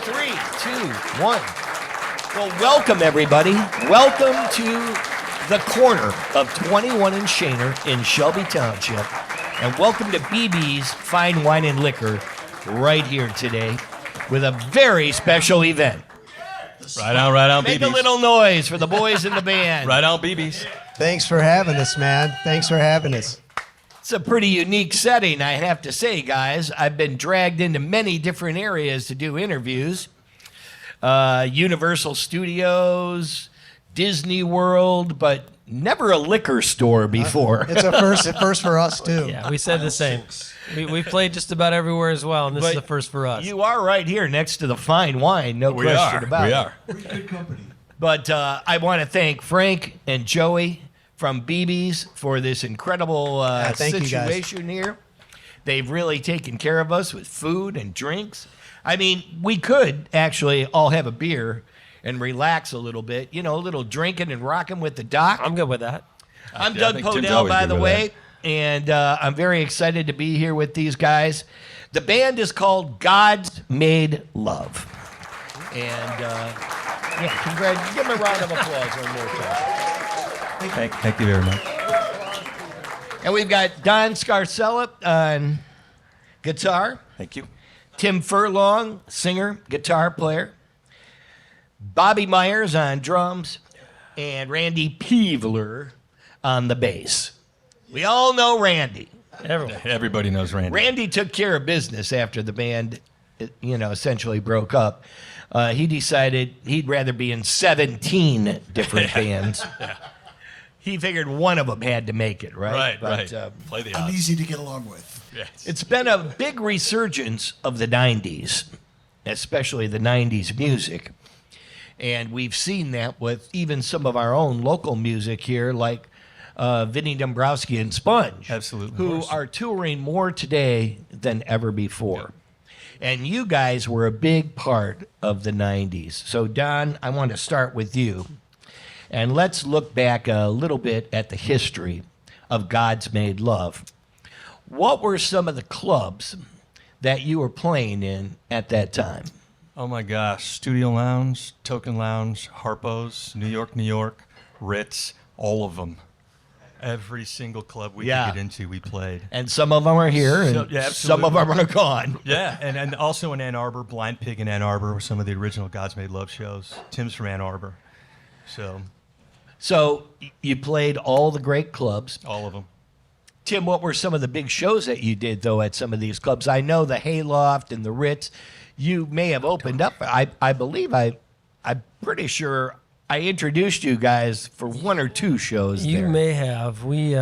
3, 2, 1. Well, welcome, everybody. Welcome to the corner of 21 and Shaner in Shelby Township. And welcome to BB's Fine Wine and Liquor right here today with a very special event. Right on, Make BB's. a little noise for the boys in the band. Right on, BB's. Thanks for having us, man. Thanks for having us. It's a pretty unique setting, I have to say, guys. I've been dragged into many different areas to do interviews. Universal Studios, Disney World, but never a liquor store before. It's a first for us, too. Yeah, we said the same. We've played just about everywhere as well, and this is the first for us. You are right here next to the fine wine, no question about it. We are. We're good company. But I want to thank Frank and Joey from BB's for this incredible thank you, guys. situation here. They've really taken care of us with food and drinks. I mean, we could actually all have a beer and relax a little bit. You know, a little drinking and rocking with the doc. I'm good with that. I'm Yeah, I Doug think Tim's Podell, always by good the with way, and I'm very excited to be here with these guys. The band is called God's Made Love. And, yeah, congrats. Give them a round of applause one more time. Thank you very much. And we've got Don Scarcella on guitar, Thank you. Tim Furlong, singer, guitar player, Bobby Myers on drums, and Randy Peevler on the bass. We all know Randy. Everyone. Everybody knows Randy. Randy took care of business after the band, essentially broke up. He decided he'd rather be in 17 different bands. He figured one of them had to make it, right? Right. But, Play the I'm odds. easy to get along with. Yes. It's been a big resurgence of the 90s, especially the 90s music. And we've seen that with even some of our own local music here, like Vinnie Dombrowski and Sponge. Absolutely. Who are touring more today than ever before. And you guys were a big part of the 90s. So, Don, I want to start with you. And let's look back a little bit at the history of God's Made Love. What were some of the clubs that you were playing in at that time? Oh my gosh. Studio Lounge, Token Lounge, Harpo's, New York, Ritz, all of them. Every single club we could get into, we played. And some of them are here, and some of them are gone. Yeah, and also in Ann Arbor, Blind Pig in Ann Arbor were some of the original God's Made Love shows. Tim's from Ann Arbor. So you played all the great clubs. All of them. Tim, what were some of the big shows that you did, though, at some of these clubs? I know the Hayloft and the Ritz, you may have opened up. I believe I'm pretty sure I introduced you guys for one or two shows You there. may have. We,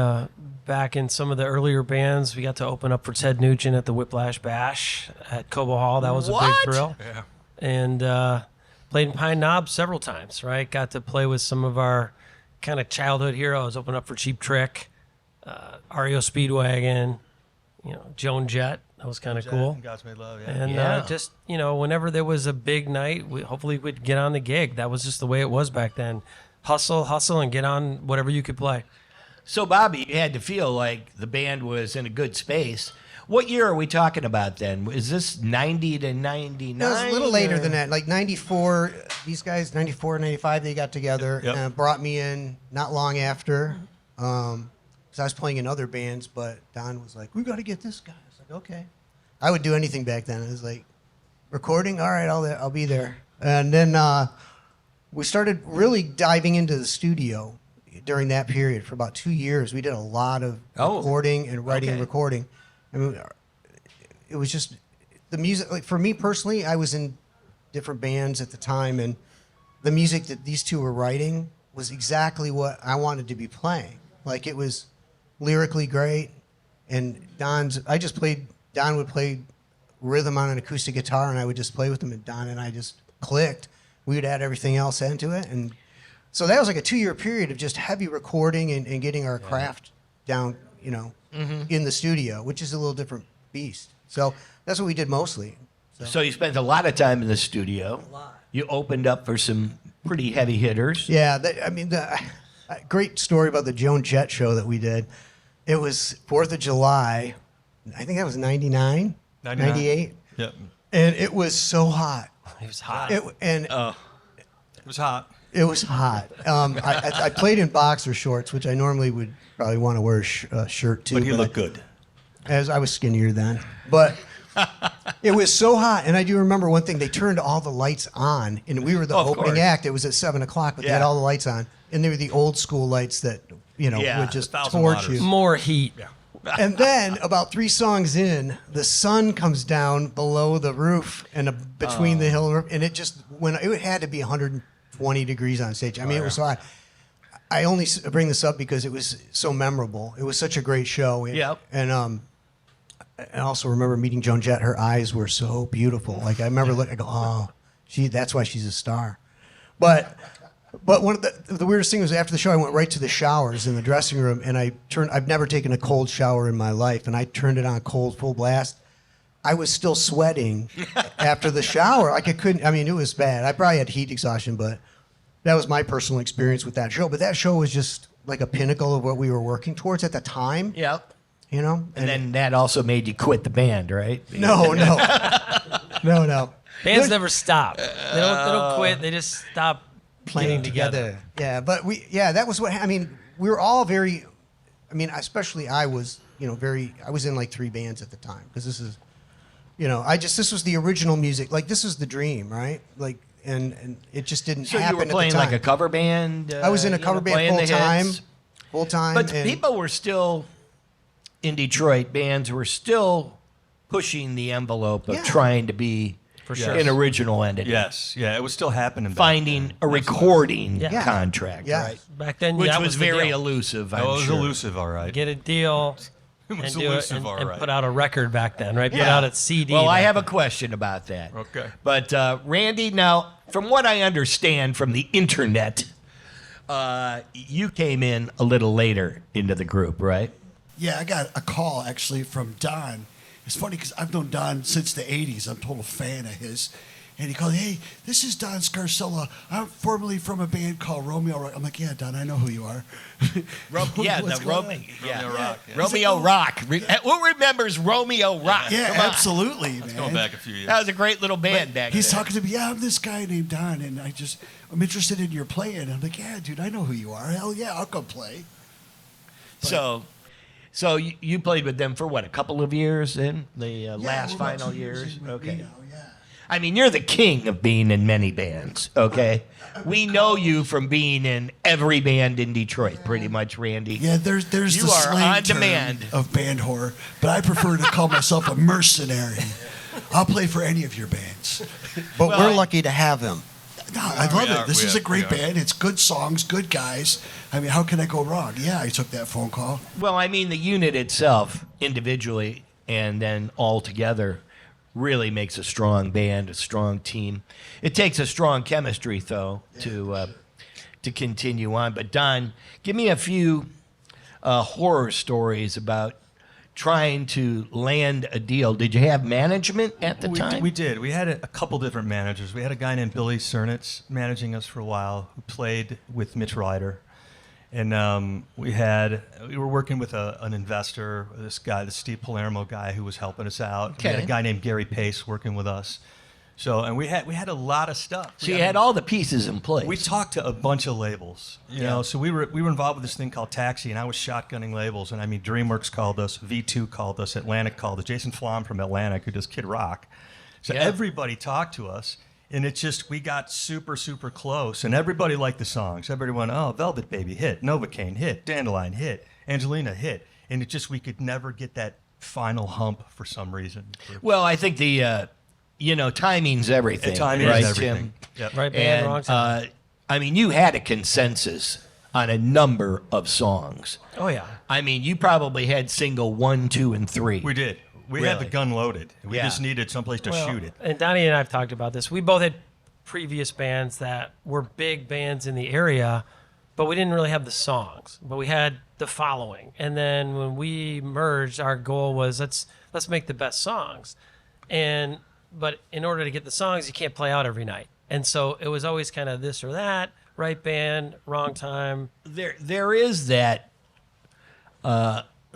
back in some of the earlier bands, we got to open up for Ted Nugent at the Whiplash Bash at Cobo Hall. That was a big What? thrill. Yeah. And played in Pine Knob several times, right? Got to play with some of our kind of childhood heroes. Opened up for Cheap Trick, REO Speedwagon, Joan Jett. That was kind of cool. God's Made Love, yeah. And just, whenever there was a big night, hopefully we'd get on the gig. That was just the way it was back then. Hustle, and get on whatever you could play. So, Bobby, you had to feel like the band was in a good space. What year are we talking about then? Is this 90 to 99? No, it was a little later than that. Like 94, these guys, 94, 95, they got together Yep. and brought me in not long after. Because I was playing in other bands, but Don was like, we got to get this guy. I was like, okay. I would do anything back then. It was like, recording? All right, I'll be there. And then we started really diving into the studio during that period for about 2 years. We did a lot of recording and writing and recording. I mean, it was just the music. Like for me personally, I was in different bands at the time, and the music that these two were writing was exactly what I wanted to be playing. Like it was lyrically great, and Don would play rhythm on an acoustic guitar, and I would just play with him, and Don and I just clicked. We would add everything else into it, and so that was like a 2-year period of just heavy recording and getting our craft down, in the studio, which is a little different beast. So that's what we did mostly. So you spent a lot of time in the studio. A lot. You opened up for some pretty heavy hitters. Yeah, the great story about the Joan Jett show that we did. It was 4th of July. I think that was 99, 98. Yep. And it was so hot. It was hot. It was hot. It was hot. I played in boxer shorts, which I normally would probably want to wear a shirt too. But he looked good. As I was skinnier then. But it was so hot. And I do remember one thing. They turned all the lights on. And we were the Of opening course. act. It was at 7 o'clock, but they had Yeah. all the lights on. And they were the old school lights that, Yeah, would just 1,000 torch waters. you. More heat. And then about 3 songs in, the sun comes down below the roof and between the hill and roof, and it just it had to be 120 degrees on stage. I mean, it was so hot. I only bring this up because it was so memorable. It was such a great show. Yep. And I also remember meeting Joan Jett. Her eyes were so beautiful. Like I remember looking, I go, oh, that's why she's a star. But one of the weirdest thing was after the show, I went right to the showers in the dressing room, and I've never taken a cold shower in my life, and I turned it on cold, full blast. I was still sweating after the shower. Like it was bad. I probably had heat exhaustion, but that was my personal experience with that show. But that show was just like a pinnacle of what we were working towards at the time. Yep. And then that also made you quit the band, right? no. Bands never stop. They don't quit. They just stop Playing getting together. Yeah, but that was what, we were all very, especially I was, I was in like 3 bands at the time because this is, this was the original music. Like this is the dream, right? Like, and it just didn't So happen you were at the playing like time. a cover band? I was in a cover band playing the hits? full time. But and people were still, in Detroit, bands were still pushing the envelope of Yeah. trying to be For sure. an original entity. Yes, yeah, it was still happening. back Finding then. a recording Yeah. contract, Yeah. right? Back then, Which that was the very deal. elusive, I'm Oh, it was sure. elusive, all right. Get a deal It was and do it elusive, and, all and right. put out a record back then, right? Put Yeah. out a CD. Well, I back have a then. question about that. Okay. But Randy, now, from what I understand from the internet, you came in a little later into the group, right? Yeah, I got a call actually from Don. It's funny because I've known Don since the 80s. I'm a total fan of his. And he called, hey, this is Don Scarcella. I'm formerly from a band called Romeo Rock. I'm like, yeah, Don, I know who you are. Romeo What's going on? Rock. Yeah. Romeo Rock. Who remembers Romeo Rock? Yeah, Come on. absolutely, man. Going back a few years. That was a great little band back He's then. talking to me, yeah, I'm this guy named Don, and I'm interested in your playing. I'm like, yeah, dude, I know who you are. Hell yeah, I'll go play. So you played with them for what, a couple of years in the last we're about final 2 years years? in Okay. now, yeah. I mean, you're the king of being in many bands, okay? We know you from being in every band in Detroit, pretty much, Randy. Yeah, there's You the are slang on term demand. of band whore, but I prefer to call myself a mercenary. I'll play for any of your bands. But Well, we're lucky to have him. No, I love are, it. This we is are, a great we are. band. It's good songs, good guys. I mean, how can I go wrong? Yeah, I took that phone call. Well, I mean, the unit itself, individually and then all together, really makes a strong band, a strong team. It takes a strong chemistry, though, to continue on. But Don, give me a few horror stories about trying to land a deal. Did you have management at the time? We did. We had a couple different managers. We had a guy named Billy Cernitz managing us for a while who played with Mitch Ryder. And we were working with an investor, this guy, the Steve Palermo guy who was helping us out. We had Okay. a guy named Gary Pace working with us. So, and we had a lot of stuff. So you had all the pieces in place. We talked to a bunch of labels, you know. So we were involved with this thing called Taxi, and I was shotgunning labels. And I mean, DreamWorks called us, V2 called us, Atlantic called us, Jason Flom from Atlantic, who does Kid Rock. So Yeah. everybody talked to us, and it just we got super super close, and everybody liked the songs. Everybody went, oh, Velvet Baby hit, Novocaine hit, Dandelion hit, Angelina hit, and it just we could never get that final hump for some reason. Well, I think the timing's everything. Timing right, is everything. Tim? Yep. Right band, wrong And time. I mean, you had a consensus on a number of songs. Oh yeah. I mean, you probably had single 1, 2, and 3. We did. We had the Really? gun loaded. We Yeah. just needed someplace to Well, shoot it. And Donnie and I have talked about this. We both had previous bands that were big bands in the area, but we didn't really have the songs. But we had the following. And then when we merged, our goal was let's make the best songs. But in order to get the songs, you can't play out every night. And so it was always kind of this or that, right band, wrong time. There is that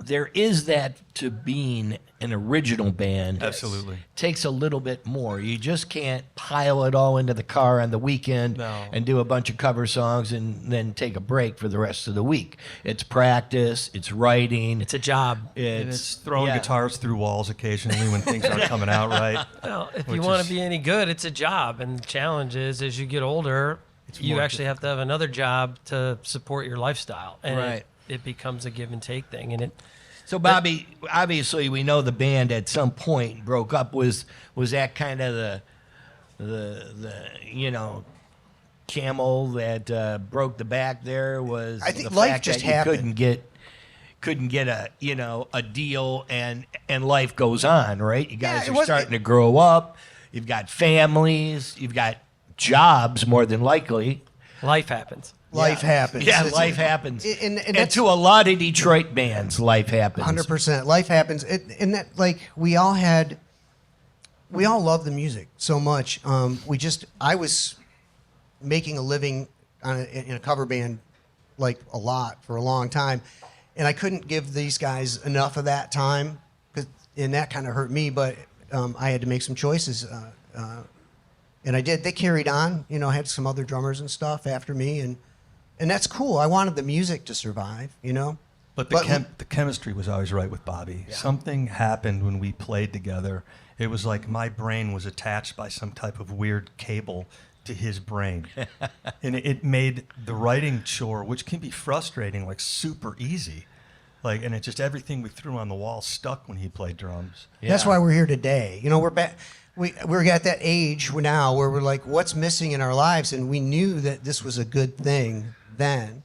there is that to being an original band. Absolutely. Takes a little bit more. You just can't pile it all into the car on the weekend No. and do a bunch of cover songs and then take a break for the rest of the week. It's practice, it's writing, It's a job. And it's throwing yeah. guitars through walls occasionally when things aren't coming out right. Well, if Which you want is- to be any good, it's a job. And the challenge is, as you get older, you more actually have to have another job to support your lifestyle. And Right. it becomes a give and take thing. And So, Bobby, obviously, we know the band at some point broke up. Was that kind of the camel that broke the back? There was I think the life fact just that you happened. couldn't get a deal, and life goes on, right? You guys it are was- starting to grow up. You've got families. You've got jobs, more than likely. life happens. Life happens. Yeah, It's- life happens. and And that's- to a lot of Detroit bands, life happens. 100%. Life happens. And that, like, we all love the music so much. I was making a living in a cover band, like, a lot for a long time. And I couldn't give these guys enough of that time, and that kind of hurt me. But I had to make some choices. And I did. They carried on. I had some other drummers and stuff after me. And that's cool. I wanted the music to survive, But the chemistry was always right with Bobby. Something happened when we played together. It was like my brain was attached by some type of weird cable to his brain. And it made the writing chore, which can be frustrating, like super easy. And it just everything we threw on the wall stuck when he played drums. That's why we're here today. We're back. We're at that age now where we're like, what's missing in our lives? And we knew that this was a good thing then,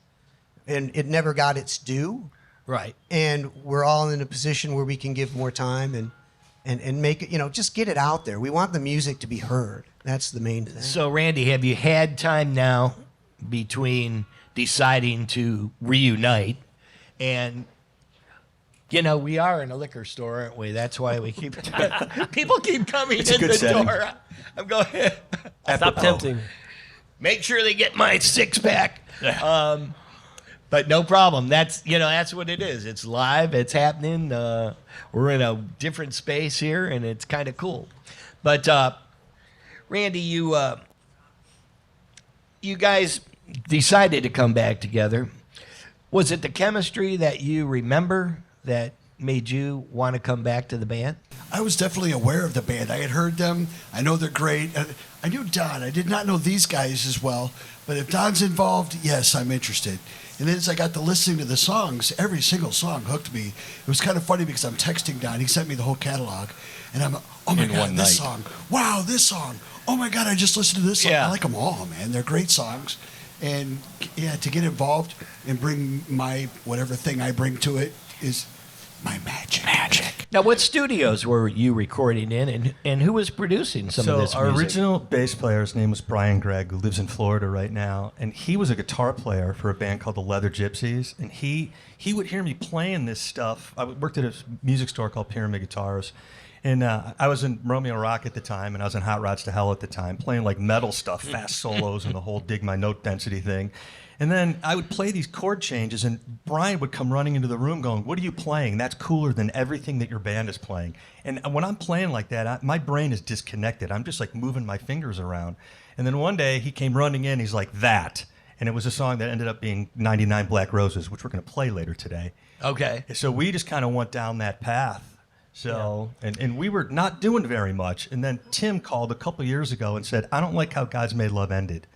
and it never got its due. Right. And we're all in a position where we can give more time and make it, just get it out there. We want the music to be heard. That's the main thing. So, Randy, have you had time now between deciding to reunite and, we are in a liquor store, aren't we? That's why we keep people keep coming It's a in good the setting. door. I'm going. Stop tempting. Make sure they get my 6-pack. But no problem. That's what it is. It's live. It's happening. We're in a different space here, and it's kind of cool. But Randy, you guys decided to come back together. Was it the chemistry that you remember that made you want to come back to the band? I was definitely aware of the band. I had heard them. I know they're great. I knew Don. I did not know these guys as well. But if Don's involved, yes, I'm interested. And then as I got to listening to the songs, every single song hooked me. It was kind of funny because I'm texting Don. He sent me the whole catalog. And I'm, oh my In God, one this night. song. Wow, this song. Oh my God, I just listened to this song. Yeah. I like them all, man. They're great songs. And yeah, to get involved and bring my whatever thing I bring to it is my magic. Now, what studios were you recording in, and who was producing some of So this our music? original bass player's name was Brian Gregg, who lives in Florida right now, and he was a guitar player for a band called the Leather Gypsies. And he would hear me playing this stuff. I worked at a music store called Pyramid Guitars, and I was in Romeo Rock at the time, and I was in Hot Rods to Hell at the time, playing like metal stuff, fast solos, and the whole dig my note density thing. And then I would play these chord changes, and Brian would come running into the room going, "What are you playing? That's cooler than everything that your band is playing." And when I'm playing like that, my brain is disconnected. I'm just like moving my fingers around. And then one day he came running in, he's like, "That." And it was a song that ended up being 99 Black Roses, which we're going to play later today. Okay. So we just kind of went down that path. So, and we were not doing very much. And then Tim called a couple years ago and said, "I don't like how God's Made Love ended."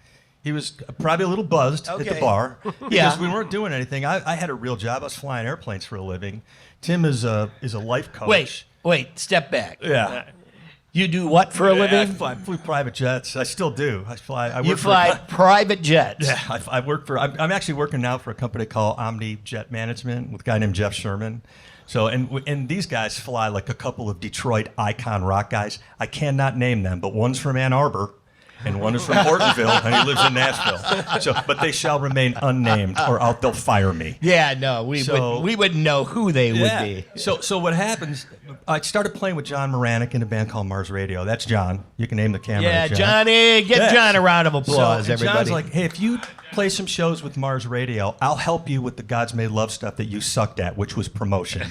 He was probably a little buzzed at the Okay. bar because Yeah. we weren't doing anything. I had a real job. I was flying airplanes for a living. Tim is a life coach. Wait, step back. Yeah. You do what for a living? I flew private jets. I still do. I You work fly For, private jets. yeah, I work for. I'm actually working now for a company called Omni Jet Management with a guy named Jeff Sherman. So and these guys fly like a couple of Detroit icon rock guys. I cannot name them, but one's from Ann Arbor. and one is from Hortonville, and he lives in Nashville. So, but they shall remain unnamed, or they'll fire me. Yeah, no, we wouldn't know who they would be. So what happens? I started playing with John Moranek in a band called Mars Radio. That's John. You can name the camera. Yeah, John. Johnny, give John a round of applause, So everybody. John's like, hey, if you play some shows with Mars Radio, I'll help you with the God's Made Love stuff that you sucked at, which was promotion.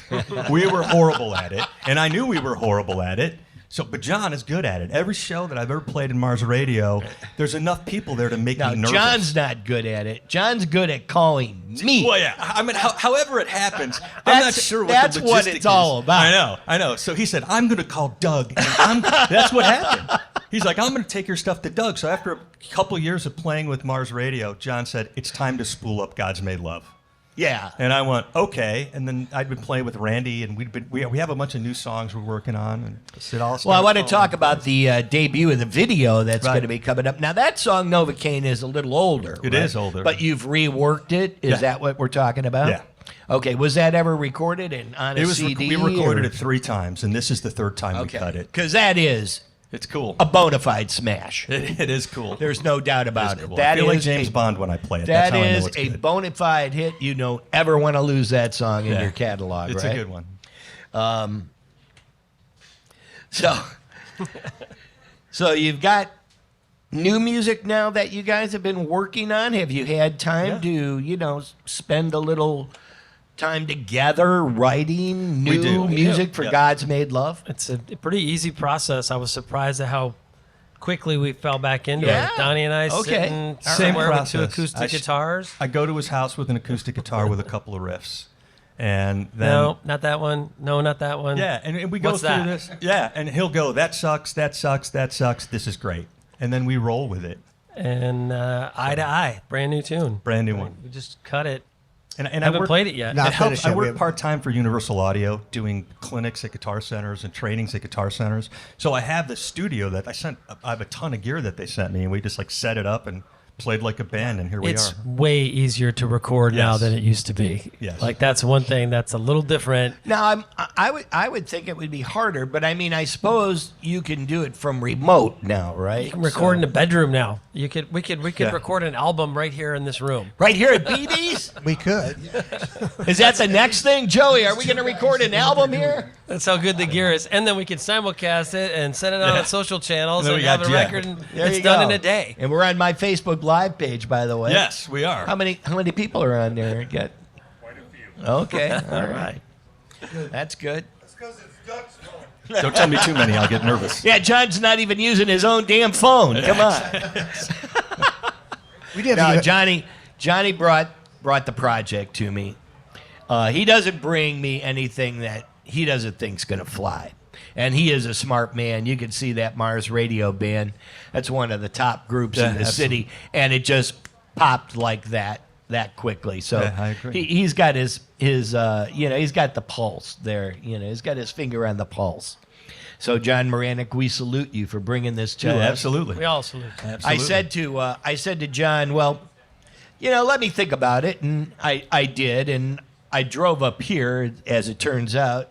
We were horrible at it, and I knew we were horrible at it. So, but John is good at it. Every show that I've ever played in Mars Radio, there's enough people there to make Now, me nervous. John's not good at it. John's good at calling me. Well, yeah. I mean, however it happens, I'm not sure what that's the what logistic it's all is. about. I know. So he said, I'm going to call Doug. And that's what happened. He's like, I'm going to take your stuff to Doug. So after a couple years of playing with Mars Radio, John said, it's time to spool up God's Made Love. Yeah. And I went, okay. And then I'd been playing with Randy, and we have a bunch of new songs we're working on. And it all Well, I want to started talk falling about the debut of the video that's Right. going to be coming up. Now, that song, Novocaine, is a little older. It is older. But you've reworked it. Is Yeah. that what we're talking about? Yeah. Okay. Was that ever recorded on a It was CD? we recorded or- it 3 times, and this is the 3rd time we cut it. Because that is It's cool. a bona fide smash. It is cool. There's no doubt about It's it. cool. That I feel like is James a- Bond when I play it. That That's how I know is it's a good. bona fide hit. You don't ever want to lose that song in Yeah. your catalog, It's right? a good one. So you've got new music now that you guys have been working on. Have you had time to, spend a little time together writing We new do. music for Yeah. God's Made Love? It's a pretty easy process. I was surprised at how quickly we fell back into Yeah. it. Donnie and I Okay. sitting Same somewhere with process. 2 acoustic guitars. I go to his house with an acoustic guitar with a couple of riffs. And then No, not that one. No, not that one. yeah, and we go What's through that? this. Yeah, and he'll go, that sucks, that sucks, that sucks. This is great. And then we roll with it. And Eye to Eye, brand new tune. Brand new one. We just cut it. And I haven't played it yet. Not It helps. finished I yet. We work haven't- part-time for Universal Audio doing clinics at guitar centers and trainings at guitar centers. So I have this studio that I have a ton of gear that they sent me, and we just like set it up and played like a band, and here we It's are. way easier to record now Yes. than it used to be. Yes. Like that's one thing that's a little different. Now, I would think it would be harder, but I mean, I suppose you can do it from remote now, right? You can record in the bedroom now. We could Yeah. record an album right here in this room. Right here at BB's? We could. Is that the next thing? Joey, are we going to record an album here? That's how good the gear is. And then we could simulcast it and send it out on social channels Then and we have got a Jet. record. And There it's you done go. in a day. And we're on my Facebook Live page, by the way. Yes, we are. How many people are on there? Quite a few. Okay, all right. That's good. Don't tell me too many. I'll get nervous. Yeah, John's not even using his own damn phone. Come on. We did. No, Johnny brought the project to me. He doesn't bring me anything that he doesn't think's going to fly. And he is a smart man. You can see that Mars Radio band. That's one of the top groups Yeah, in the absolutely. city. And it just popped like that quickly. So Yeah, I agree. he's got his he's got the pulse there. He's got his finger on the pulse. So John Moranek, we salute you for bringing this to Yeah, us. absolutely. We all salute. Absolutely. I said to John, well, let me think about it, and I did, and I drove up here, as it turns out,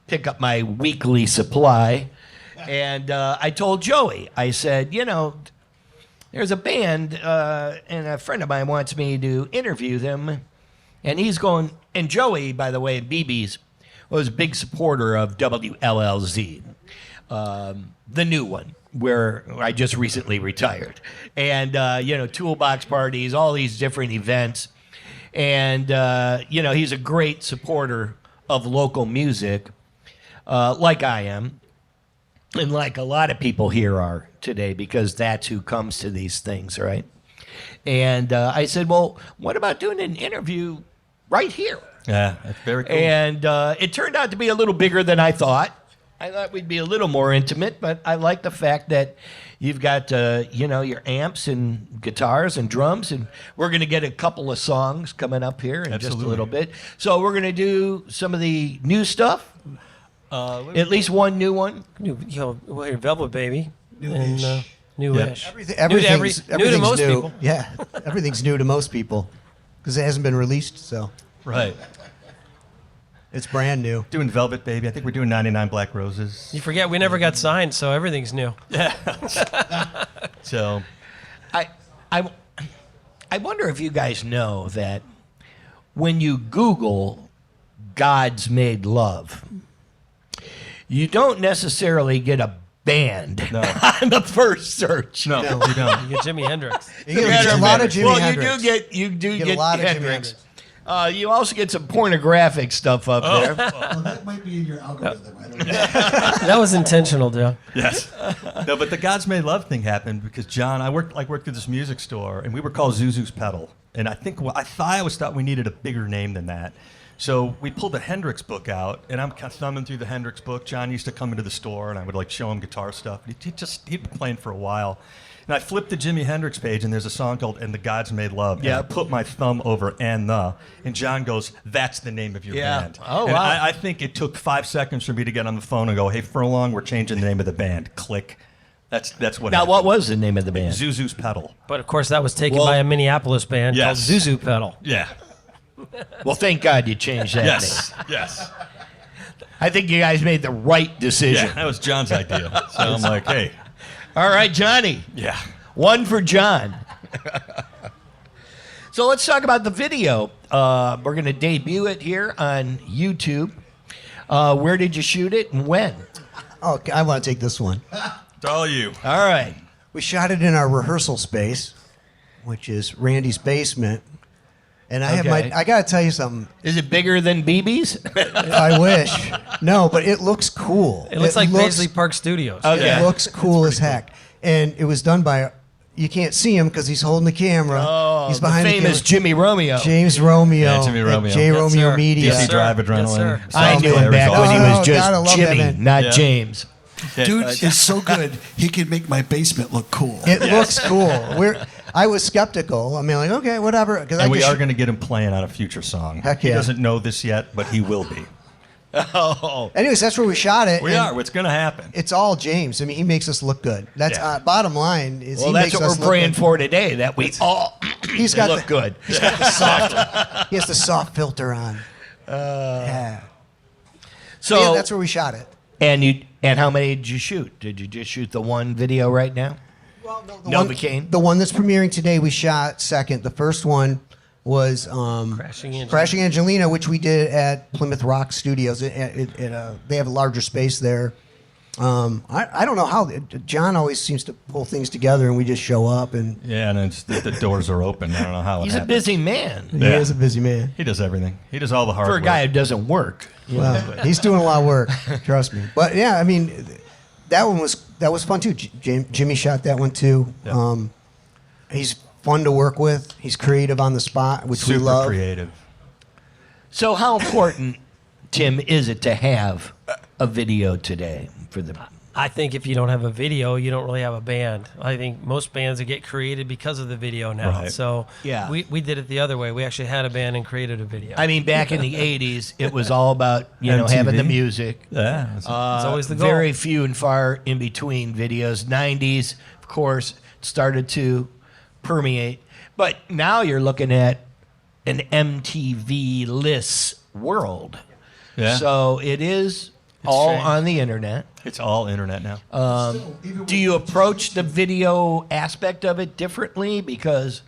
pick up my weekly supply, and I told Joey, I said, there's a band, and a friend of mine wants me to interview them, and he's going, and Joey, by the way, BB's, was a big supporter of WLLZ, the new one, where I just recently retired. And, toolbox parties, all these different events. And, he's a great supporter of local music, like I am, and like a lot of people here are today, because that's who comes to these things, right? And I said, well, what about doing an interview right here? Yeah, that's very cool. And it turned out to be a little bigger than I thought. I thought we'd be a little more intimate, but I like the fact that you've got, your amps and guitars and drums, and we're going to get a couple of songs coming up here in just a Absolutely. little bit. So we're going to do some of the new stuff, at least one new one. We'll hear Velvet Baby. New-ish. And new-ish. Everything's new to most people. Yeah, everything's new to most people because it hasn't been released. So Right. It's brand new. Doing Velvet Baby. I think we're doing 99 Black Roses. You forget we never got signed, so everything's new. So, I wonder if you guys know that when you Google God's Made Love, you don't necessarily get a band on the first search. no, you don't. You get Jimi Hendrix. You get a lot of Jimi Hendrix. You do get a lot of Jimi Hendrix. Hendrix. You also get some pornographic stuff up there. Well, that might be in your algorithm. I don't know. That was intentional, Joe. Yes. No, but the God's Made Love thing happened because John, I worked at this music store, and we were called Zuzu's Pedal. And I thought we needed a bigger name than that. So we pulled the Hendrix book out, and I'm kind of thumbing through the Hendrix book. John used to come into the store, and I would like show him guitar stuff. He'd been playing for a while. And I flipped the Jimi Hendrix page, and there's a song called "And the Gods Made Love." Yeah. And I put my thumb over "and John goes, "That's the name of your Yeah. band." Oh, and wow. I think it took 5 seconds for me to get on the phone and go, "Hey, Furlong, we're changing the name of the band." Click. That's what. Now, happened. what was the name of the band? Zuzu's Pedal. But of course, that was taken Well- by a Minneapolis band Yes. called Zuzu Pedal. Yeah. Well, thank God you changed that Yes. name. Yes. I think you guys made the right decision. Yeah, that was John's idea. So I'm like, hey, All right, Johnny. yeah. One for John. So let's talk about the video. We're going to debut it here on YouTube. Where did you shoot it and when? Oh, I want to take this one. It's all you. All right. We shot it in our rehearsal space, which is Randy's basement. And I Okay. I got to tell you something. Is it bigger than BB's? I wish. No, but it looks cool. It looks like Paisley Park Studios. Okay. It looks cool as heck. And it was done by, you can't see him because he's holding the camera. Oh, he's the behind famous the camera. Jimmy Romeo. James Romeo. Yeah, Jimmy at Romeo. J. Yes, Romeo sir. Media. DC Yes, Drive sir. Adrenaline. Yes, sir. I knew him Larry's back all when he over. was gotta just love that Jimmy, man. not Yeah. James. Dude is so good. He can make my basement look cool. It looks cool. I was skeptical. I mean, like, okay, whatever. Because And we are going to get him playing on a future song. Heck He yeah. doesn't know this yet, but he will be. Oh, Anyways, that's where we shot it. We and are. What's going to happen? It's all James. I mean, he makes us look good. That's Yeah. bottom line. Is well, he that's makes what us we're look praying good. for today. That we all He's got look the, good. He's got the soft. He has the soft filter on. Yeah. So Yeah, that's where we shot it. and how many did you shoot? Did you just shoot the one video right now? Well, No, McCain? The one that's premiering today, we shot second. The first one was Crashing Angelina, which we did at Plymouth Rock Studios. They have a larger space there. I don't know how John always seems to pull things together, and we just show up, and Yeah, and it's, the doors are open. I don't know how it He's a happens. busy man. he Yeah. is a busy man. He does everything. He does all the hard For a work. guy who doesn't work. Well, he's doing a lot of work. Trust me. But yeah, I mean, that was fun too. Jimmy shot that one too. Yeah. He's fun to work with. He's creative on the spot, which Super we love. creative. So how important, Tim, is it to have a video today for the? I think if you don't have a video, you don't really have a band. I think most bands that get created because of the video now. Right. So Yeah. we did it the other way. We actually had a band and created a video. I mean, back in the '80s, it was all about having the MTV. music. Yeah. It's always the goal. Very few and far in between videos. '90s, of course, started to permeate, but now you're looking at an MTV-less world. Yeah. So it is all strange. on the internet. It's all internet now. Do you approach the video aspect of it differently? Because,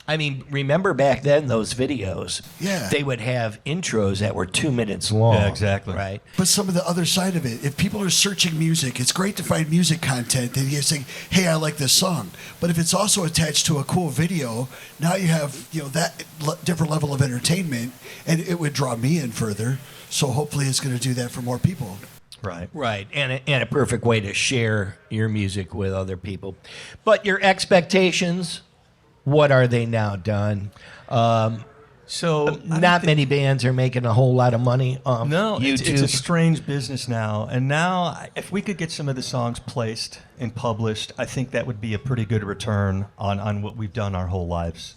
I mean, remember back then those videos? Yeah. They would have intros that were 2 minutes long. Yeah, exactly. Right. But some of the other side of it, if people are searching music, it's great to find music content and you say, hey, I like this song. But if it's also attached to a cool video, now you have that different level of entertainment, and it would draw me in further. So hopefully it's going to do that for more people. Right. Right, and a perfect way to share your music with other people. But your expectations, what are they now, Don? So Not many bands are making a whole lot of money off No, YouTube. it's a strange business now. And now, if we could get some of the songs placed and published, I think that would be a pretty good return on what we've done our whole lives.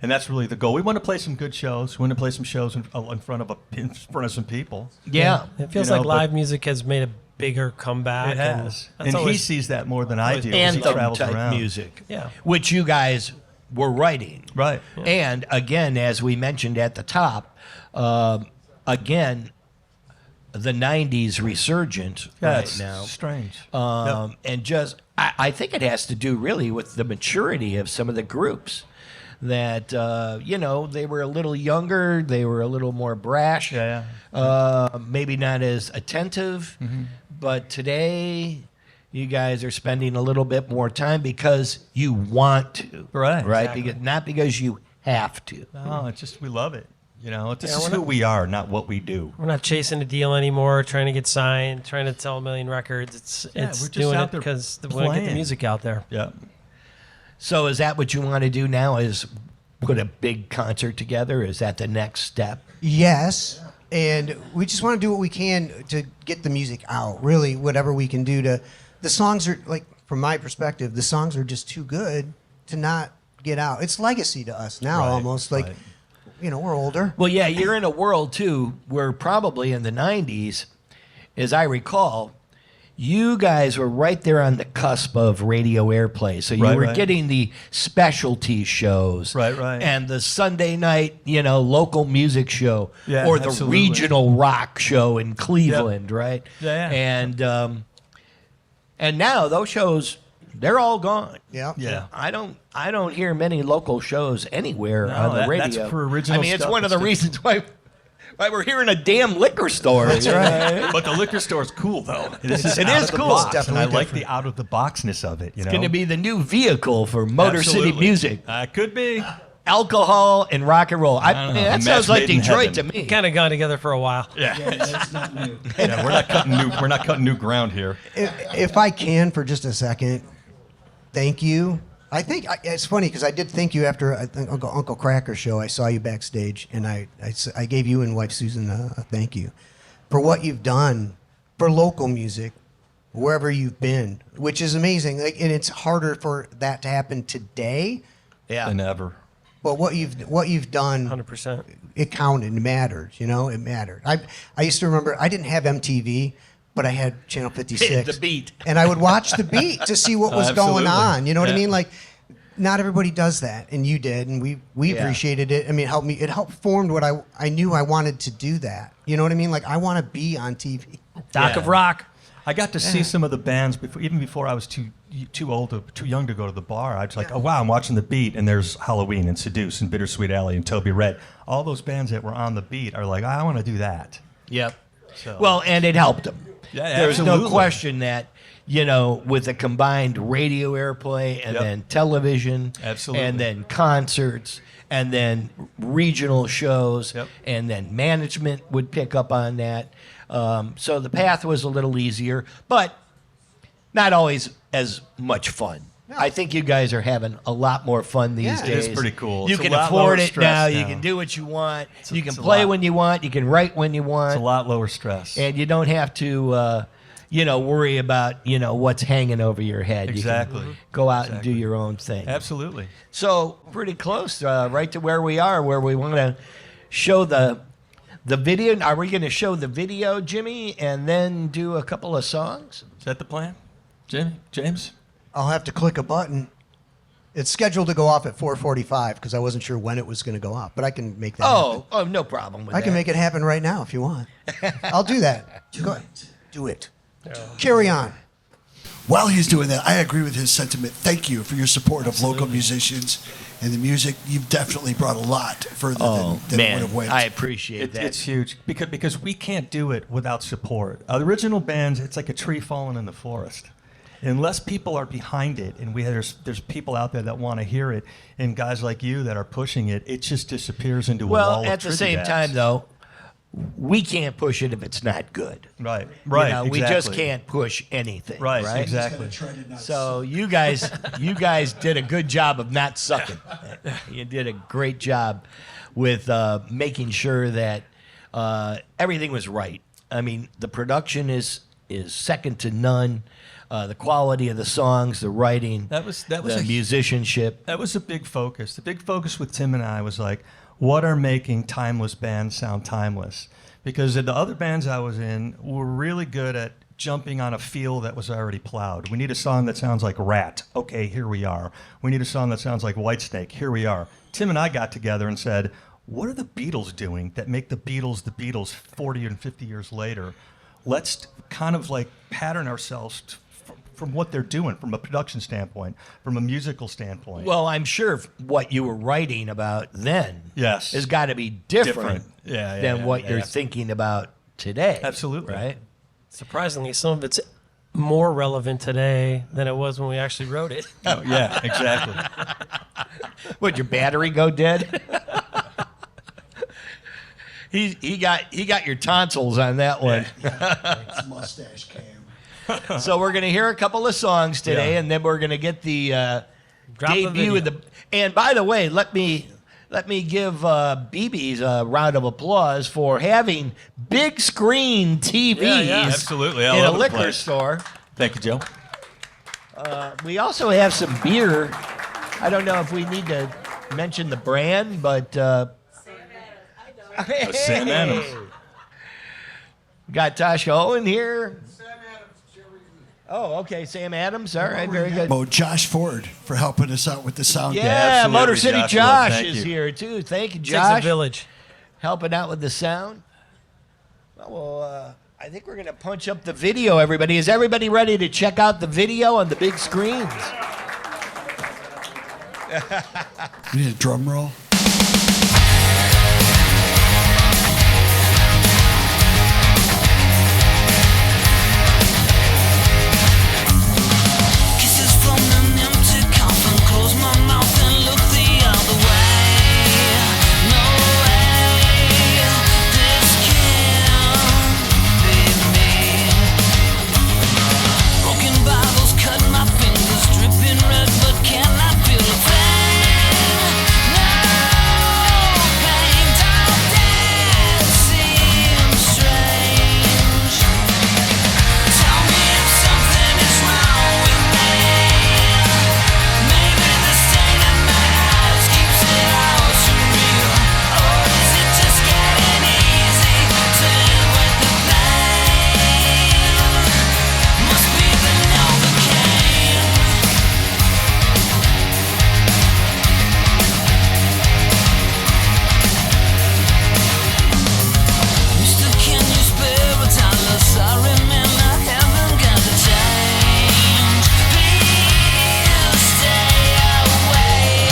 And that's really the goal. We want to play some good shows. We want to play some shows in front of some people. yeah. It feels You know, like live music has made a bigger comeback. It has. And, And that's he always, sees that more than I do. 'cause he Anthem travels type around. music. Yeah. Which you guys were writing. Right. And again, as we mentioned at the top, again, the 90s resurgent Yeah, right it's now. strange. And just, I think it has to do really with the maturity of some of the groups. That, they were a little younger, they were a little more brash, maybe not as attentive. But today, you guys are spending a little bit more time because you want to. Right, Right? exactly. Not because you have to. No, it's just we love it. This is who we are, not what we do. We're not chasing a deal anymore, trying to get signed, trying to sell a million records. It's we're just doing out it there because we want to get the playing. music out there. Yeah. So is that what you want to do now? Is put a big concert together? Is that the next step? Yes, and we just want to do what we can to get the music out. Really, whatever we can do to. The songs are like, from my perspective, the songs are just too good to not get out. It's legacy to us now, Right, almost like, right. We're older. Well, yeah, you're in a world too where probably in the 90s, as I recall, you guys were right there on the cusp of radio airplay. So you Right, were right. getting the specialty shows. Right, right. And the Sunday night, local music show. Yeah, or the absolutely. regional rock show in Cleveland, right? Yeah, yeah. And now those shows, they're all gone. Yeah. Yeah. I don't hear many local shows anywhere No, on the radio. that's for original I mean, it's stuff. one of the It's reasons why we're here in a damn liquor store. That's right. But the liquor store is cool, though. It is out of the cool. box, It's definitely and I like different. the out of the boxness of it. It's going to be the new vehicle for Motor Absolutely. City Music. Could be. Alcohol and rock and roll. don't know. That A sounds match like made in Detroit to heaven. me. Kind of gone together for a while. Yeah. That's not new. Yeah, we're not cutting new ground here. If I can for just a second, thank you. I think it's funny because I did thank you after I think Uncle Cracker show. I saw you backstage, and I gave you and wife Susan a thank you for what you've done for local music wherever you've been, which is amazing. Like, and it's harder for that to happen today. Yeah. Than ever. But what you've done, 100%. it counted. It mattered. It mattered. I used to remember I didn't have MTV, but I had Channel 56. The Beat. And I would watch The Beat to see what was going Absolutely. on. You know what I Yeah. mean? Like, not everybody does that, and you did, and we Yeah. appreciated it. I mean, it helped formed what I knew I wanted to do that. You know what I mean? Like, I want to be on TV. Doc of Rock. I got to see some of the bands even before I was too young to go to the bar. I was like, oh wow, I'm watching The Beat, and there's Halloween and Seduce and Bittersweet Alley and Toby Red. All those bands that were on The Beat are like, I want to do that. Yep. So- Well, and it helped them. Yeah, There's no absolutely. question that, with the combined radio airplay and Yep. then television Absolutely. and then concerts and then regional shows Yep. and then management would pick up on that. So the path was a little easier, but not always as much fun. I think you guys are having a lot more fun these Yeah. It days. is pretty cool. You It's a can lot afford lower it stress now. You now. can do what you want. You can it's a play lot. when you want. You can write when you want. It's a lot lower stress. And you don't have to, worry about, what's hanging over your head. Exactly. You can go out and do your own thing. Absolutely. So pretty close, right to where we are, where we want to show the video. Are we going to show the video, Jimmy, and then do a couple of songs? Is that the plan? James? I'll have to click a button. It's scheduled to go off at 4:45 because I wasn't sure when it was going to go off, but I can make that happen. Oh, no problem with I that. can make it happen right now if you want. I'll do that. Go ahead. Do it. Carry on. While he's doing that, I agree with his sentiment. Thank you for your support of local musicians and the music. You've definitely brought a lot further than it would Man, have went. I appreciate that. It's huge because we can't do it without support. The original bands, it's like a tree falling in the forest. Unless people are behind it, and there's people out there that want to hear it, and guys like you that are pushing it, it just disappears into a wall Well, of at the tribute same acts. time, though, we can't push it if it's not good. Right. We just exactly. can't push anything. Right, Right. exactly. So you guys did a good job of not sucking. You did a great job with making sure that everything was right. I mean, the production is second to none. The quality of the songs, the writing, That was the a musicianship. That was a big focus. The big focus with Tim and I was like, what are making timeless bands sound timeless? Because the other bands I was in were really good at jumping on a field that was already plowed. We need a song that sounds like Rat. Okay, here we are. We need a song that sounds like Whitesnake. Here we are. Tim and I got together and said, what are the Beatles doing that make the Beatles 40 and 50 years later? Let's kind of like pattern ourselves from what they're doing from a production standpoint, from a musical standpoint. Well, I'm sure what you were writing about then Yes. has got to be different, than what you're yeah. thinking about today. Absolutely. Right? Surprisingly, some of it's more relevant today than it was when we actually wrote it. Oh, yeah, exactly. Would your battery go dead? He got your tonsils on that one. It's mustache cam. So we're going to hear a couple of songs today, Yeah. and then we're going to get the Drop the debut of video. the. And by the way, let me give BB's a round of applause for having big screen TVs Absolutely. All in a over the liquor place. store. Thank you, Joe. We also have some beer. I don't know if we need to mention the brand, but Sam Adams. Got Tasha Owen here. Oh, okay, Sam Adams. All right, very good. Oh, Josh Ford for helping us out with the sound. Yeah, absolutely, Motor City Joshua. Josh Thank is you. here too. Thank you, Six Josh, Village. helping out with the sound. Well, I think we're gonna punch up the video. Everybody, is everybody ready to check out the video on the big screens? We need a drum roll. Kisses from an empty coffin. Close my mouth and look the other way. No way, this can't be me. Broken bottles cut my fingers, dripping red, but can I feel a thing? No pain, don't dare seem strange. Tell me if something is wrong with me. Maybe the stain in my eyes keeps it all surreal. Or is it just getting easy to live with the pain? Must be the Novocaine. Mister, can you spare a dollar? Sorry, man, I haven't got the change. Please stay away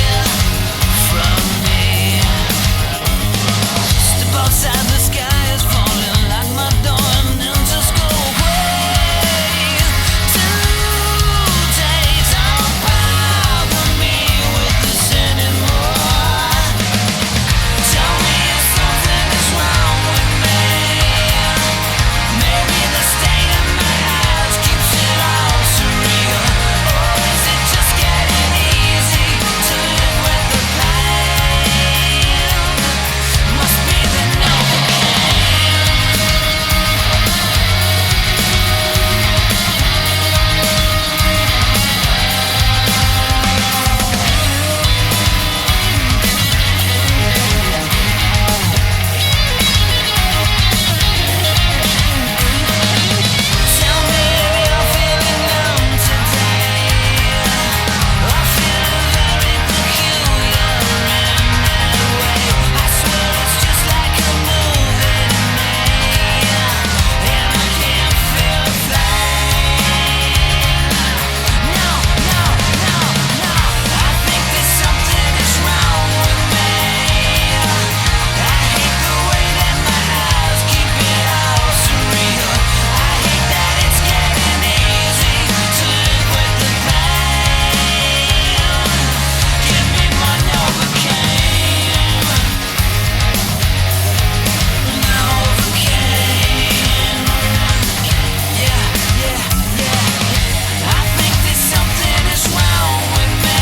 from me. Step outside, the sky is falling. Lock my door and then just go away. Today, don't bother me with this anymore. Tell me if something is wrong with me. Maybe the stain in my eyes keeps it all surreal. Or is it just getting easy to live with the pain? Must be the Novocaine. Tell me if you're feeling numb today. I feel very peculiar in that way. I swear it's just like a movie to me, and I can't feel a thing. No, no, no, no. I think that something is wrong with me. I hate the way that my eyes keep it all surreal. I hate that it's getting easy to live with the pain. Give me my Novocaine. Novocaine. Yeah, yeah, yeah. I think that something is wrong with me.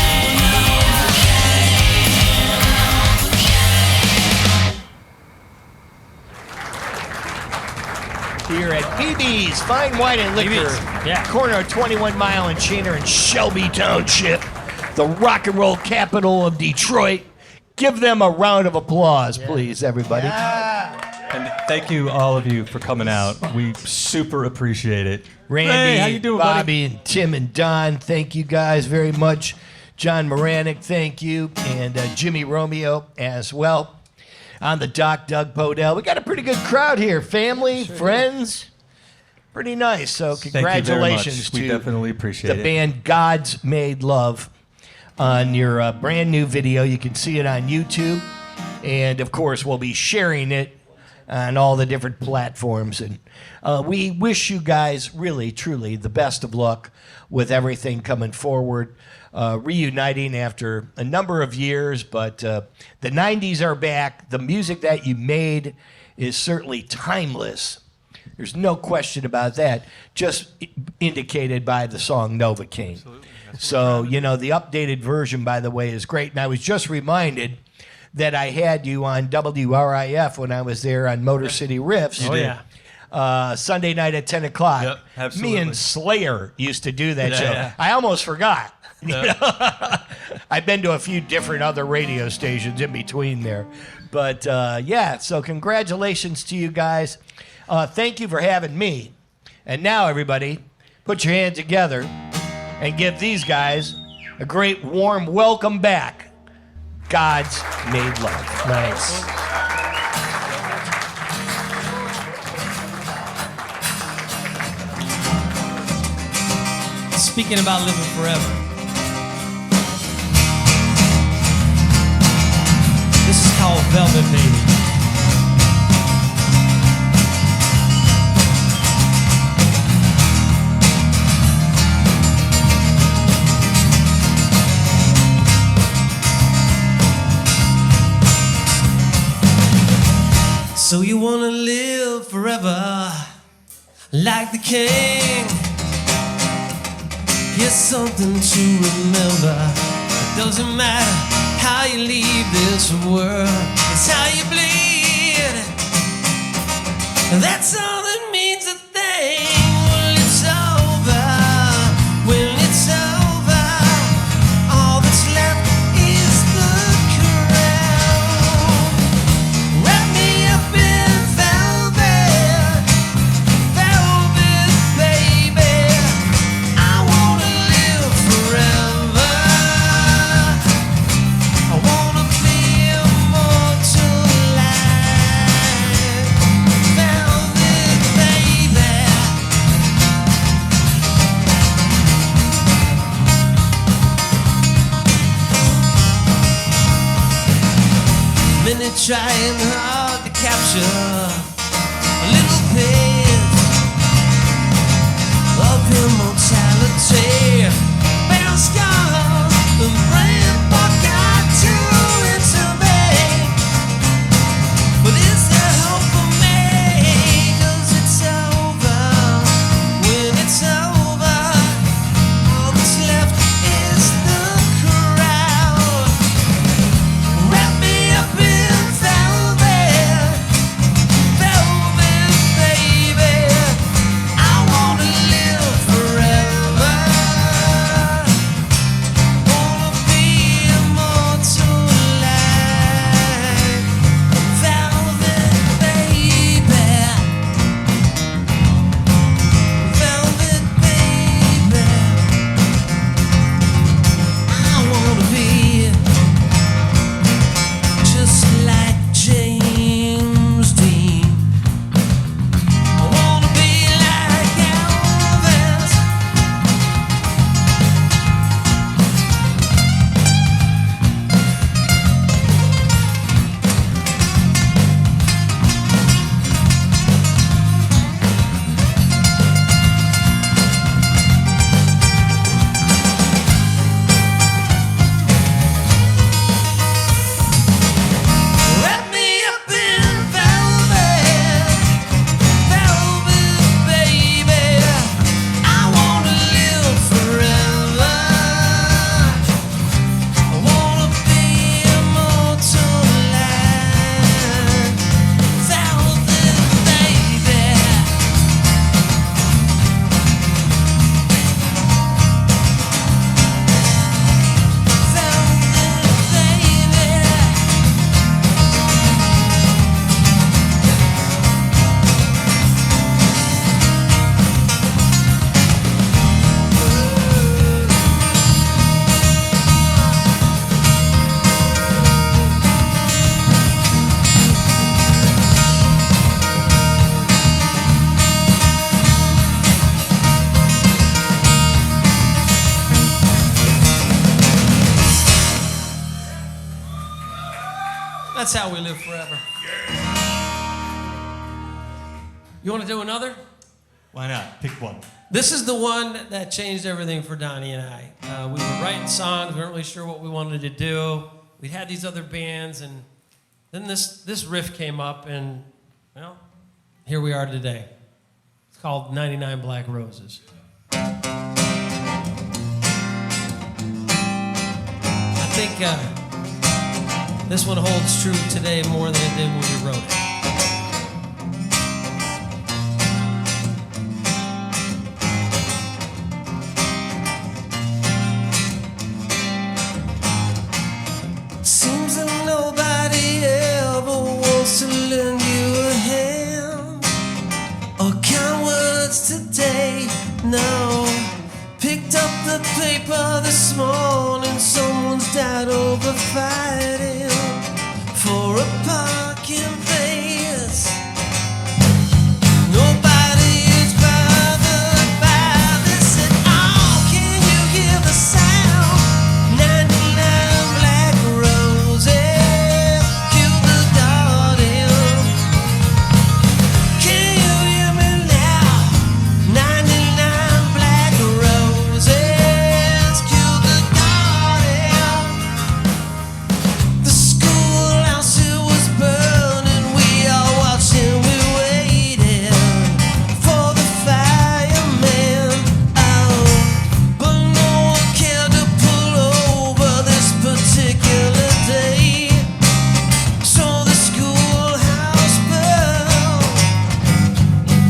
Here at BB's Fine Wine and Liquor, BB's, yeah. corner of 21 Mile and Shaner in Shelby Township, the rock and roll capital of Detroit. Give them a round of applause, please, everybody. And thank you, all of you, for coming out. We super appreciate it. Randy, Hey, how you doing, buddy? Bobby, and Tim and Don, thank you guys very much. John Moranic, thank you, and Jimmy Romeo as well. on the Doc Doug Podell. We got a pretty good crowd here, family, friends. Pretty nice. So Thank you very much. congratulations We to definitely appreciate the it. band God's Made Love on your brand new video. You can see it on YouTube. And, of course, we'll be sharing it on all the different platforms. And we wish you guys really, truly the best of luck with everything coming forward. Reuniting after a number of years, but the 90s are back. The music that you made is certainly timeless. There's no question about that, just indicated by the song Novocaine. So, you know, the updated version, by the way, is great. And I was just reminded that I had you on WRIF when I was there on Motor City Riffs. Oh, yeah. Sunday night at 10 o'clock. Yep, absolutely. Me and Slayer used to do that Yeah, show. yeah. I almost forgot. You know? I've been to a few different other radio stations in between there. But yeah, so congratulations to you guys. Thank you for having me. And now, everybody, put your hands together and give these guys a great warm welcome back. God's Made Love. Nice. Speaking about living forever. This is called Velvet Baby. So you wanna live forever like the king. Here's something to remember. It doesn't matter how you leave this world, it's how you bleed. That's all that means a thing. When it's over, when it's over, all that's left is the crown. Wrap me up in velvet, velvet, baby. I wanna live forever. I wanna be immortalized, velvet, baby. Many trying hard to capture a little piece of immortality. Bare scars and brain fog got too into me. But is there hope for me? 'Cause it's over. When it's over, all that's left is the crowd. Wrap me up in velvet, That's how we live forever. You want to do another? Why not? Pick one. This is the one that changed everything for Donnie and I. We were writing songs. We weren't really sure what we wanted to do. We had these other bands, and then this riff came up, and, well, here we are today. It's called 99 Black Roses. I think this one holds true today more than it did when we wrote it. Seems that nobody ever wants to lend you a hand or kind words today. No, picked up the paper this morning. Someone's died over fighting for a parking place. Nobody is bothered by this at all. Can you hear the sound? 99 black roses killed the garden. Can you hear me now? 99 black roses killed the garden. The schoolhouse, it was burning. We all watched and we waited for the fireman. Oh, but no one cared to pull over this particular day. So the schoolhouse burned.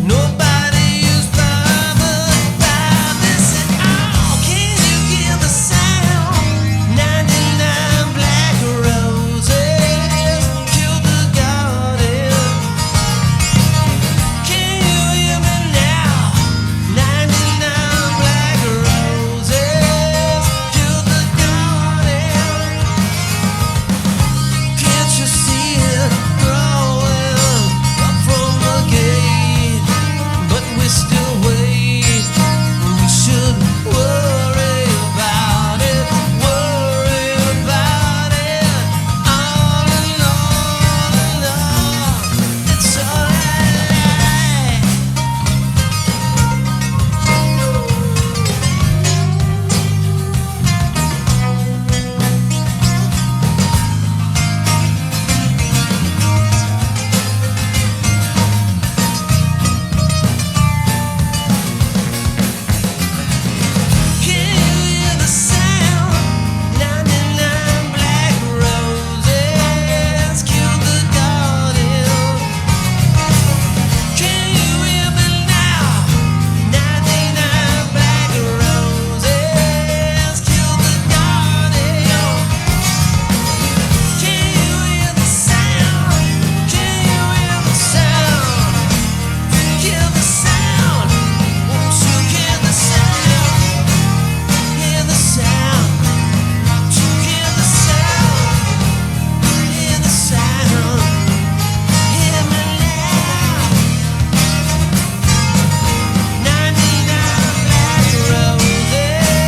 Nobody is bothered by this at all. Can you hear the sound? 99 black roses killed the garden. Can you hear me now? 99 black roses killed the garden. Can't you see it growing up from the gate? But we still wait. We should worry about it. Worry about it. All along, it's alright. Can you hear the sound? 99 black roses killed the garden. Can you hear me now? 99 black roses killed the garden. Can you hear the sound? Can you hear the sound? Hear the sound. Won't you hear the sound? Hear the sound. Won't you hear the sound? Hear the sound. Hear me now. 99 black roses.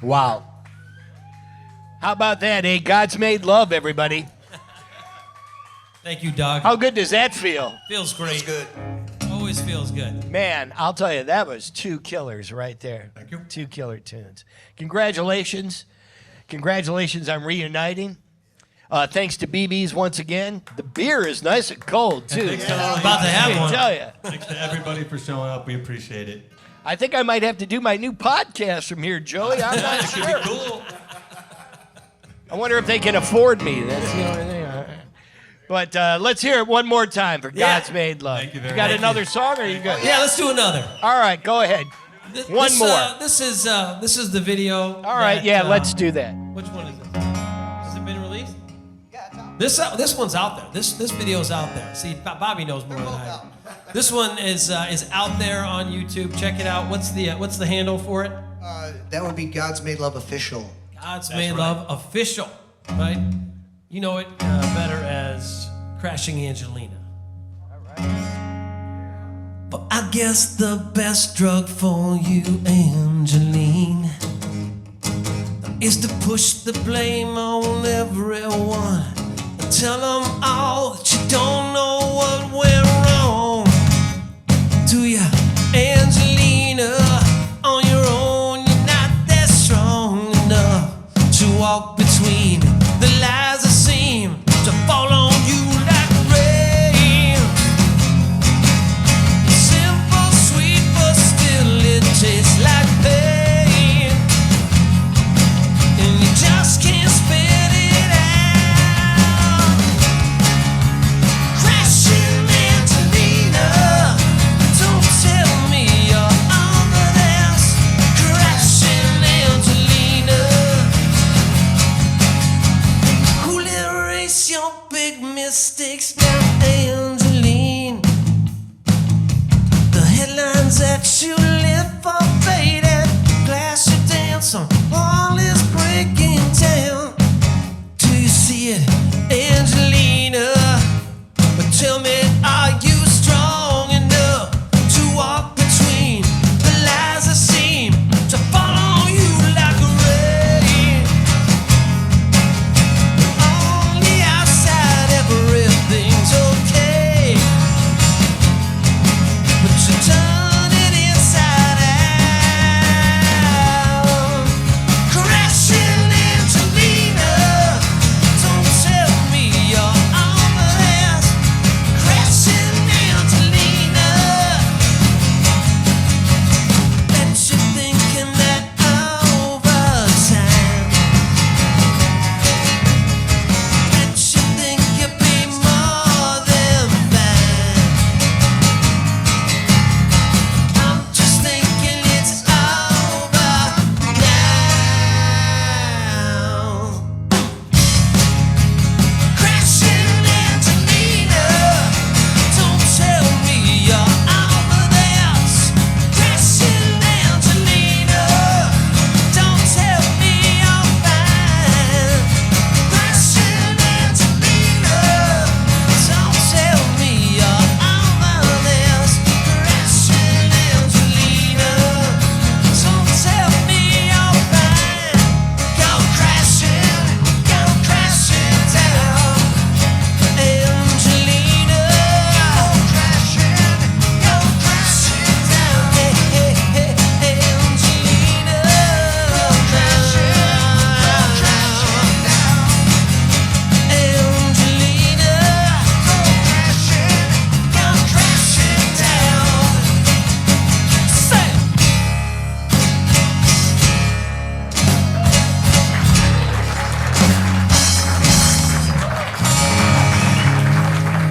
Wow. How about that, eh? God's made love, everybody. Thank you, Doug. How good does that feel? Feels great. Good. Always feels good. Man, I'll tell you, that was two killers right there. Thank you. Two killer tunes. Congratulations. Congratulations on reuniting. Thanks to BB's once again. The beer is nice and cold, too. Thanks to About to have I one. tell you. Thanks to everybody for showing up. We appreciate it. I think I might have to do my new podcast from here, Joey. I'm not Should sure. be cool. I wonder if they can afford me. That's the only thing. But let's hear it one more time for Yeah. God's Made Love. Thank you very You got much. another song, or are you good? Yeah, let's do another. All right, go ahead. One more. This is the video. All right, that, yeah, let's do that. Which one is this? Has it been released? Yeah, it's out. This one's out there. This video's out there. See, Bobby knows more than I do. This one is out there on YouTube. Check it out. What's the handle for it? That would be God's Made Love Official. God's Made Love Official, right? You know it better as Crashing Angelina. But I guess the best drug for you, Angeline, is to push the blame on everyone and tell them all that you don't know what went wrong. Do ya, Angelina? On your own, you're not that strong enough to walk between the lies that seem to fall on you like rain. Simple, sweet, but still it tastes like pain, and you just can't spit it out. Crashing Angelina, don't tell me you're over this. Crashing Angelina, who'll erase your big mistakes now, Angeline? The headlines that you live for faded, glass you dance on, all is breaking down. Do you see it, Angelina? But tell me, are you strong enough to walk between the lies that seem to fall on you like rain? On the outside, everything's okay, but you turn it inside out. Crashing Angelina, don't tell me you're over this. Crashing Angelina, bet you're thinking that over time. Bet you think you'll be more than fine. I'm just thinking it's over now. Crashing Angelina, don't tell me you're over this. Crashing Angelina, don't tell me you're fine. Crashing Angelina, don't tell me you're over this. Crashing Angelina, don't tell me you're fine. Go crashing down, Angelina. Go crashing down, Angelina. Go crashing down. Say.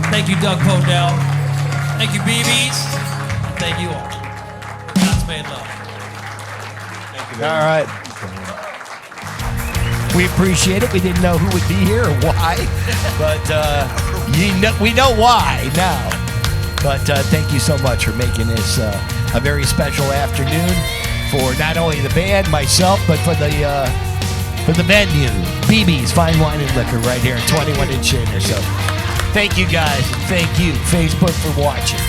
Thank you, Doug Podell. Thank you, BBs. Thank you all. God's Made Love. All right. We appreciate it. We didn't know who would be here or why, but we know why now. But thank you so much for making this a very special afternoon for not only the band, myself, but for the venue, BB's Fine Wine and Liquor, right here at 21 in Shaver. So thank you guys. Thank you, Facebook, for watching.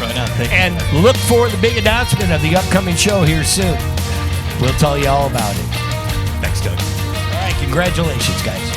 Right on. Thank you. And look for the big announcement of the upcoming show here soon. We'll tell you all about it. Thanks, Doug. All right, congratulations, guys.